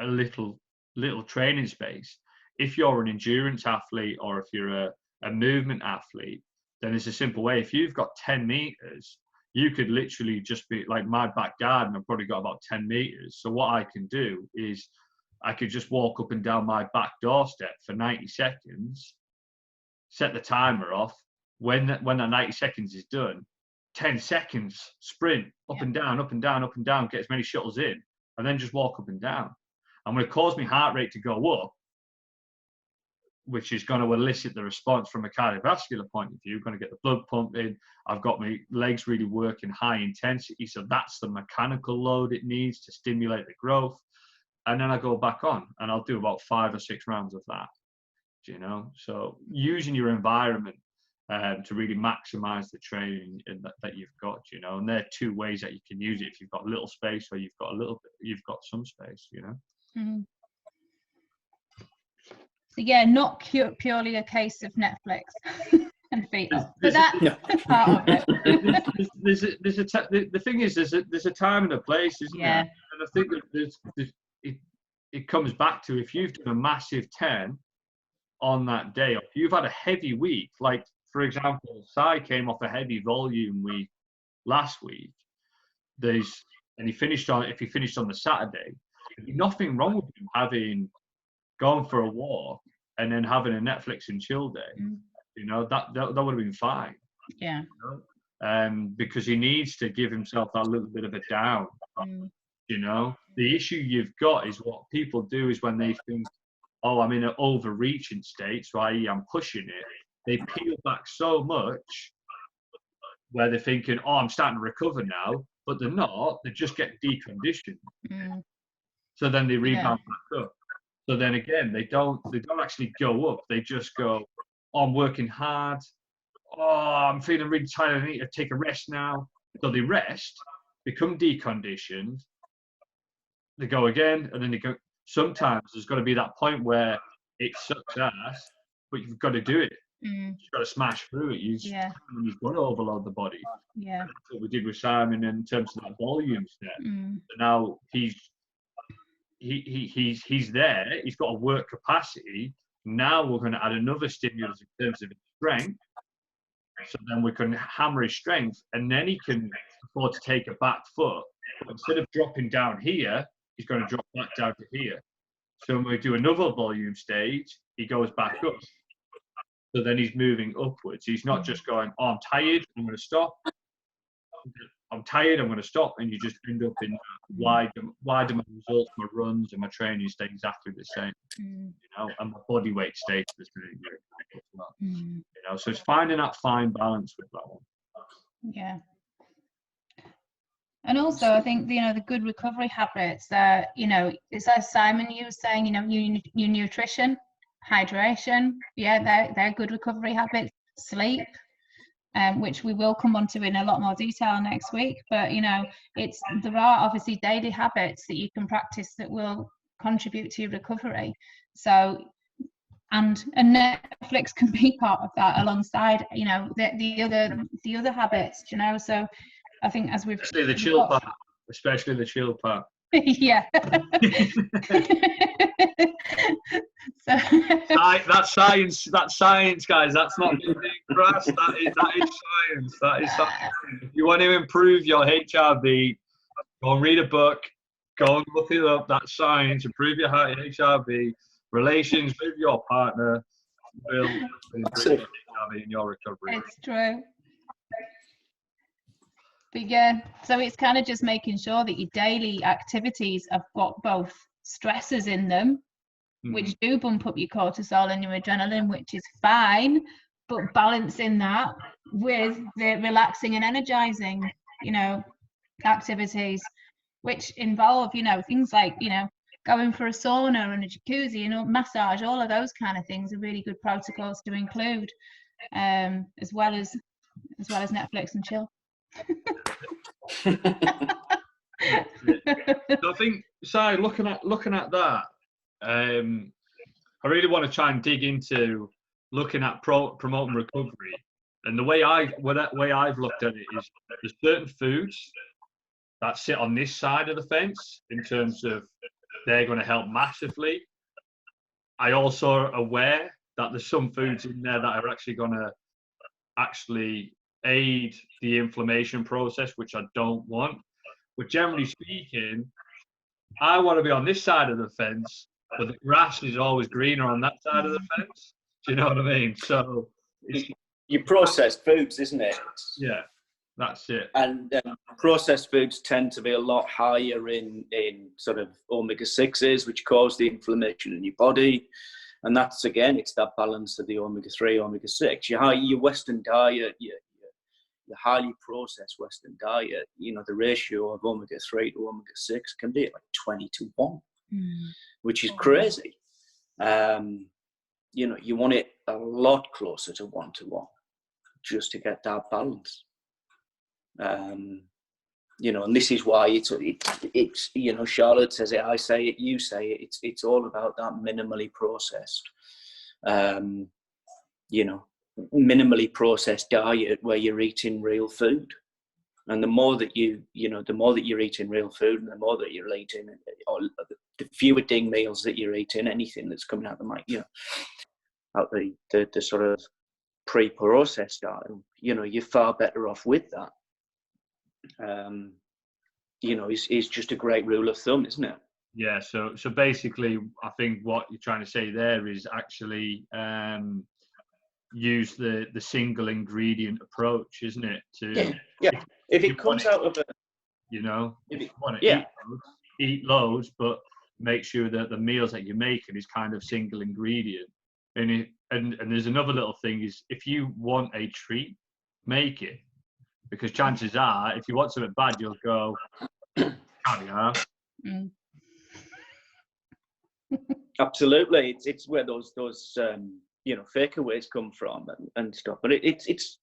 a little training space. If you're an endurance athlete or if you're a movement athlete, then it's a simple way. If you've got 10 meters, you could literally just be like my back garden. I've probably got about 10 meters. So what I can do is I could just walk up and down my back doorstep for 90 seconds, set the timer off. When that 90 seconds is done, 10 seconds sprint up and down, up and down, up and down, get as many shuttles in, and then just walk up and down. I'm going to cause my heart rate to go up, which is going to elicit the response from a cardiovascular point of view, going to get the blood pumping. I've got my legs really working high intensity, so that's the mechanical load it needs to stimulate the growth. And then I go back on, and I'll do about 5 or 6 rounds of that, you know? So using your environment to really maximize the training that you've got, you know, and there are 2 ways that you can use it. If you've got little space, or you've got some space, you know. Mm-hmm. So yeah, not purely a case of Netflix and feet up, but that's part of it. The thing is, there's a time and a place, isn't there? And I think that it comes back to, if you've done a massive 10 on that day, or if you've had a heavy week, like for example, Sai came off a heavy volume week last week. If he finished on the Saturday, there'd be nothing wrong with him going for a walk and then having a Netflix and chill day. You know, that would have been fine. Yeah. You know? Because he needs to give himself that little bit of a down. You know, the issue you've got is what people do is when they think, oh, I'm in an overreaching state, so i.e. I'm pushing it, they peel back so much where they're thinking, oh, I'm starting to recover now, but they're not. They just get deconditioned. So then they rebound back up. So then again, they don't actually go up. They just go, oh, I'm working hard. Oh, I'm feeling really tired. I need to take a rest now. So they rest, become deconditioned. They go again, and then they go. Sometimes there's got to be that point where it sucks ass, but you've got to do it. You've got to smash through it. You've got to overload the body. Yeah. That's what we did with Simon in terms of that volume step. So now he's there. He's got a work capacity. Now we're going to add another stimulus in terms of his strength. So then we can hammer his strength, and then he can afford to take a back foot. But instead of dropping down here, he's going to drop back down to here. So when we do another volume stage, he goes back up. So then he's moving upwards. He's not just going, oh, I'm tired, I'm going to stop. I'm tired, I'm going to stop. And you just end up in why do my results, my runs, and my training stay exactly the same? You know, and my body weight stays the same as well. You know, so it's finding that fine balance with that one. Yeah. And also, I think, you know, the good recovery habits that, you know, it's as Simon, you were saying, you know, your nutrition, hydration, they're good recovery habits. Sleep, which we will come on to in a lot more detail next week. But, you know, there are obviously daily habits that you can practice that will contribute to your recovery. So, and Netflix can be part of that alongside, you know, the other habits, you know. So I think as we've especially the chill part. Yeah. That's science, guys. That's not grass. That is science. If you want to improve your HRV, go and read a book. Go and look it up. That's science. Improve your HRV. Relations with your partner will improve your HRV and your recovery. It's true. But yeah, so it's kind of just making sure that your daily activities have got both stressors in them, which do bump up your cortisol and your adrenaline, which is fine, but balancing that with the relaxing and energizing, you know, activities, which involve, you know, things like, you know, going for a sauna and a jacuzzi, you know, massage, all of those kind of things are really good protocols to include, as well as Netflix and chill. So I think, Si, looking at that, I really want to try and dig into looking at promoting recovery. And the way I've looked at it is there's certain foods that sit on this side of the fence in terms of they're going to help massively. I also are aware that there's some foods in there that are actually going to actually aid the inflammation process, which I don't want. But generally speaking, I want to be on this side of the fence, but the grass is always greener on that side of the fence. Do you know what I mean? So it's, you processed foods, isn't it? yeah, that's it. And processed foods tend to be a lot higher in sort of omega-6s, which cause the inflammation in your body. And that's, again, it's that balance of the omega-3, omega-6. Your Western diet, your highly processed Western diet, the ratio of omega-3 to omega-6 can be like 20-1, which is crazy. You want it a lot closer to 1-1 just to get that balance. And this is why it's Charlotte says it, I say it, you say it. It's all about that minimally processed, minimally processed diet where you're eating real food. And the more that you're eating real food, and the more that you're eating, or the fewer ding meals that you're eating, anything that's coming out out the sort of pre-processed style, you're far better off with that. Is just a great rule of thumb, isn't it? Yeah. So basically, I think what you're trying to say there is actually use the single ingredient approach, isn't it? Yeah. If it comes out of a, if you want to eat loads, but make sure that the meals that you're making is kind of single ingredient. And there's another little thing is, if you want a treat, make it. Because chances are, if you want something bad, you'll go, caviar. Absolutely. It's where those fakeaways come from and stuff. But it's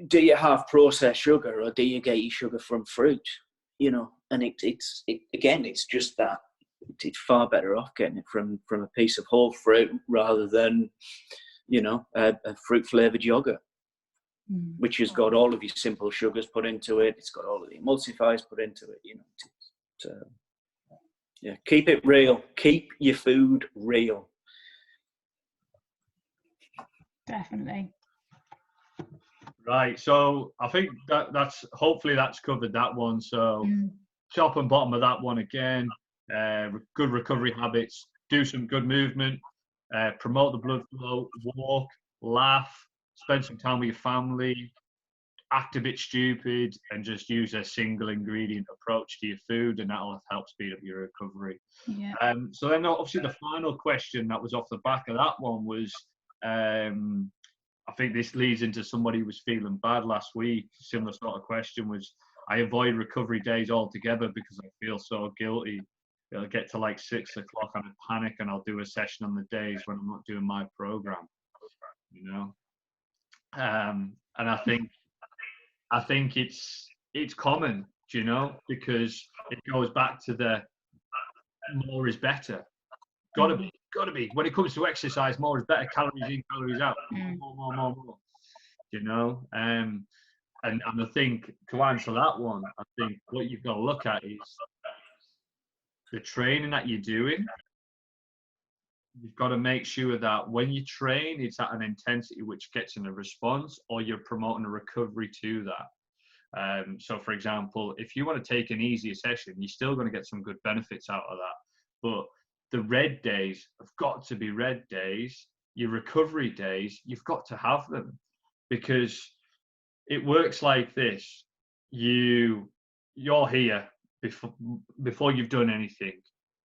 do you have processed sugar, or do you get your sugar from fruit? And it's just that. It's far better off getting it from a piece of whole fruit rather than, a fruit-flavoured yogurt, which has got all of your simple sugars put into it. It's got all of the emulsifiers put into it. Keep it real. Keep your food real. Definitely. Right. So I think that's hopefully that's covered that one. So top and bottom of that one again. Good recovery habits. Do some good movement. Promote the blood flow. Walk. Laugh. Spend some time with your family. Act a bit stupid, and just use a single ingredient approach to your food, and that'll help speed up your recovery. Yeah. So then obviously the final question that was off the back of that one was, I think this leads into somebody who was feeling bad last week. Similar sort of question was, I avoid recovery days altogether because I feel so guilty. I'll get to like 6 o'clock and I panic, and I'll do a session on the days when I'm not doing my program, and I think it's common, because it goes back to the more is better. Gotta be. When it comes to exercise, more is better. Calories in, calories out. More. And I think to answer that one, I think what you've got to look at is the training that you're doing. You've got to make sure that when you train, it's at an intensity which gets in a response, or you're promoting a recovery to that. So, for example, if you want to take an easier session, you're still going to get some good benefits out of that. But the red days have got to be red days. Your recovery days, you've got to have them, because it works like this. You're here before you've done anything,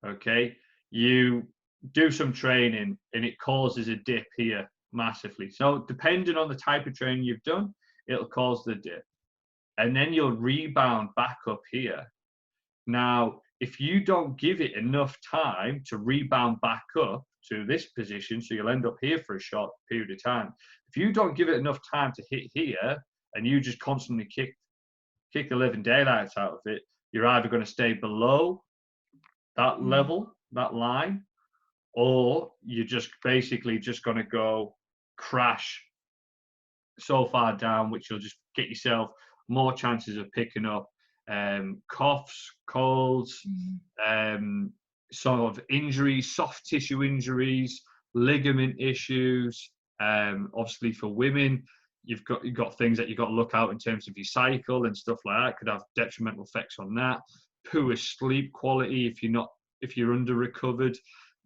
okay? You do some training and it causes a dip here massively. So depending on the type of training you've done, it'll cause the dip. And then you'll rebound back up here. Now, if you don't give it enough time to rebound back up to this position, so you'll end up here for a short period of time. If you don't give it enough time to hit here, and you just constantly kick the living daylights out of it, you're either going to stay below that level, that line, or you're just basically just going to go crash so far down, which will just get yourself more chances of picking up coughs, colds, sort of injuries, soft tissue injuries, ligament issues. Obviously for women, you've got things that you've got to look out in terms of your cycle and stuff like that. Could have detrimental effects on that. Poor sleep quality if you're under recovered.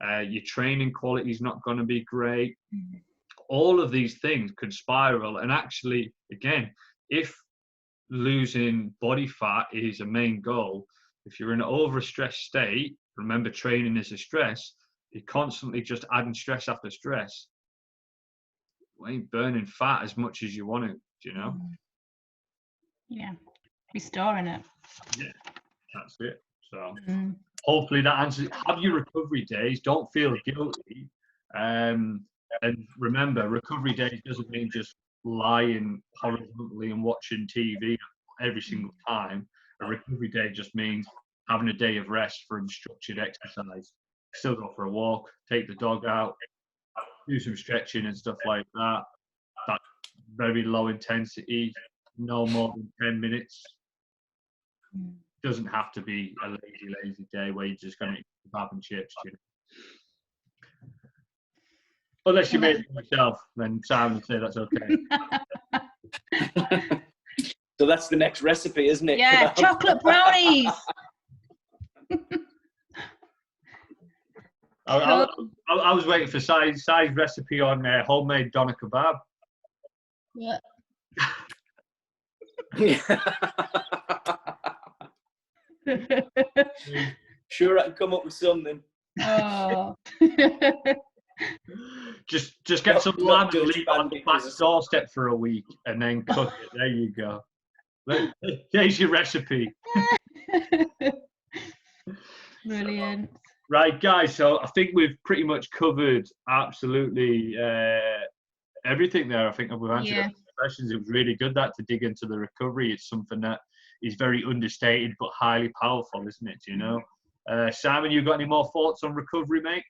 Your training quality is not going to be great. All of these things could spiral. And actually, again, if losing body fat is a main goal, if you're in an overstressed state, remember training is a stress, you're constantly just adding stress after stress. You ain't burning fat as much as you want to, you know? Yeah, restoring it. Yeah, that's it. So hopefully that answers. Have your recovery days. Don't feel guilty. And remember, recovery days doesn't mean just lying horizontally and watching TV every single time. A recovery day just means having a day of rest from structured exercise. Still go for a walk, take the dog out, do some stretching and stuff like that. That's very low intensity, no more than 10 minutes. Doesn't have to be a lazy day where you're just going to eat kebab and chips. You know? Unless you made it yourself, then Sam would say that's okay. So that's the next recipe, isn't it? Yeah, chocolate brownies. I was waiting for Sai's recipe on homemade doner kebab. Yeah. Sure, I can come up with something. Oh. just get some lamb and leave it on the back doorstep for a week and then cook it. There you go. There's your recipe. Brilliant. Right, guys, so I think we've pretty much covered absolutely everything there. I think we've answered questions. It was really good to dig into the recovery. It's something that is very understated but highly powerful, isn't it? You know, Simon, you got any more thoughts on recovery, mate?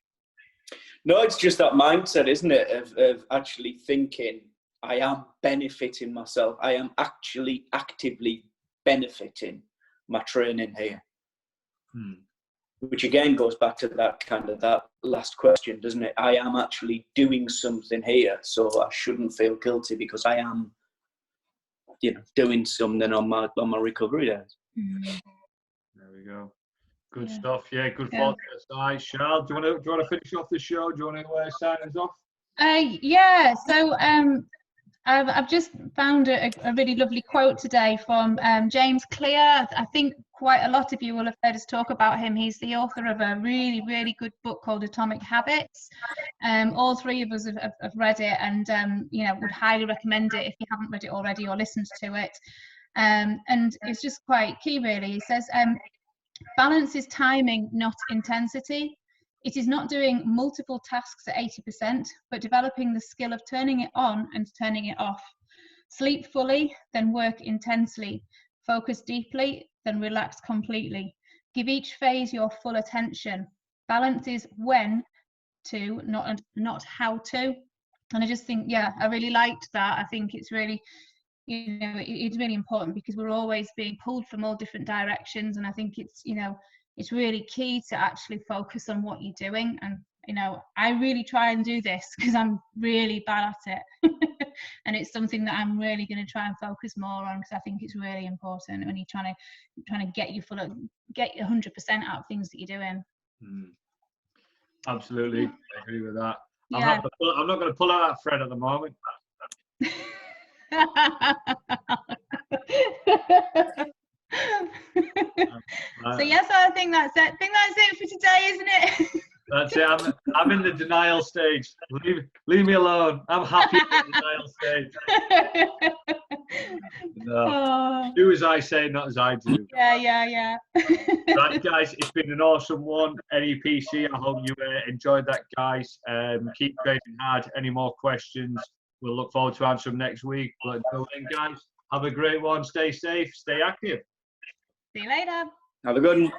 No, it's just that mindset, isn't it, of actually thinking I am benefiting myself. I am actually actively benefiting my training here. Which again goes back to that last question, doesn't it? I am actually doing something here, so I shouldn't feel guilty because I am, doing something on my recovery days. There we go. Good stuff. Yeah, good thoughts. Charles, do you want to finish off the show? Do you want to sign us off? Yeah. So I've just found a really lovely quote today from James Clear. I think quite a lot of you will have heard us talk about him. He's the author of a really, really good book called Atomic Habits. All three of us have read it and, would highly recommend it if you haven't read it already or listened to it. And it's just quite key, really. He says, balance is timing, not intensity. It is not doing multiple tasks at 80%, but developing the skill of turning it on and turning it off. Sleep fully, then work intensely. Focus deeply, then relax completely. Give each phase your full attention. Balance is when to, not how to. And I just think, I really liked that. I think it's really, it's really important because we're always being pulled from all different directions. And I think it's, it's really key to actually focus on what you're doing. And, I really try and do this because I'm really bad at it. And it's something that I'm really going to try and focus more on because I think it's really important when you're trying to get you get 100% out of things that you're doing. Absolutely. I agree with that. Yeah. I'm not going to pull out that thread at the moment. So I think that's it. I think that's it for today, isn't it? That's it. I'm in the denial stage. Leave me alone. I'm happy in the denial stage. No. Do as I say, not as I do. Yeah. Right, guys, it's been an awesome one. NEPC, I hope you enjoyed that, guys. Keep training hard. Any more questions, we'll look forward to answering them next week. But until then, guys, have a great one. Stay safe. Stay active. See you later. Have a good one.